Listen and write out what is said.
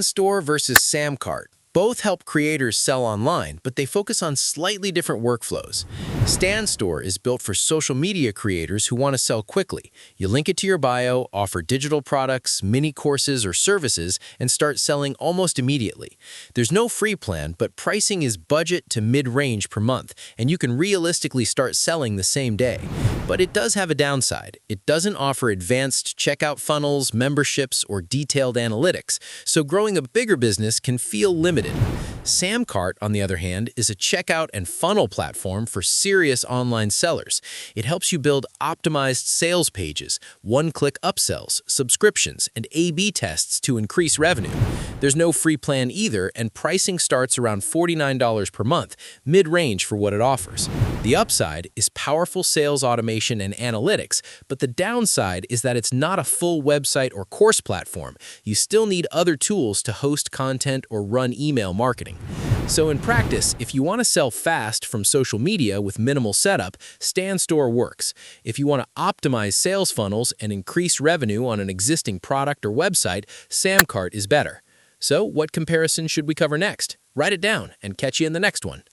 Store versus SamCart. Both help creators sell online, but they focus on slightly different workflows. Store is built for social media creators who want to sell quickly. You link it to your bio, offer digital products, mini courses, or services, and start selling almost immediately. There's no free plan, but pricing is budget to mid-range per month, and you can realistically start selling the same day. But it does have a downside. It doesn't offer advanced checkout funnels, memberships, or detailed analytics, so growing a bigger business can feel limited. SamCart, on the other hand, is a checkout and funnel platform for serious online sellers. It helps you build optimized sales pages, one-click upsells, subscriptions, and A/B tests to increase revenue. There's no free plan either, and pricing starts around $49 per month, mid-range for what it offers. The upside is powerful sales automation and analytics, but the downside is that it's not a full website or course platform. You still need other tools to host content or run email marketing. So in practice, if you want to sell fast from social media with minimal setup, Store works. If you want to optimize sales funnels and increase revenue on an existing product or website, SamCart is better. So what comparison should we cover next? Write it down and catch you in the next one.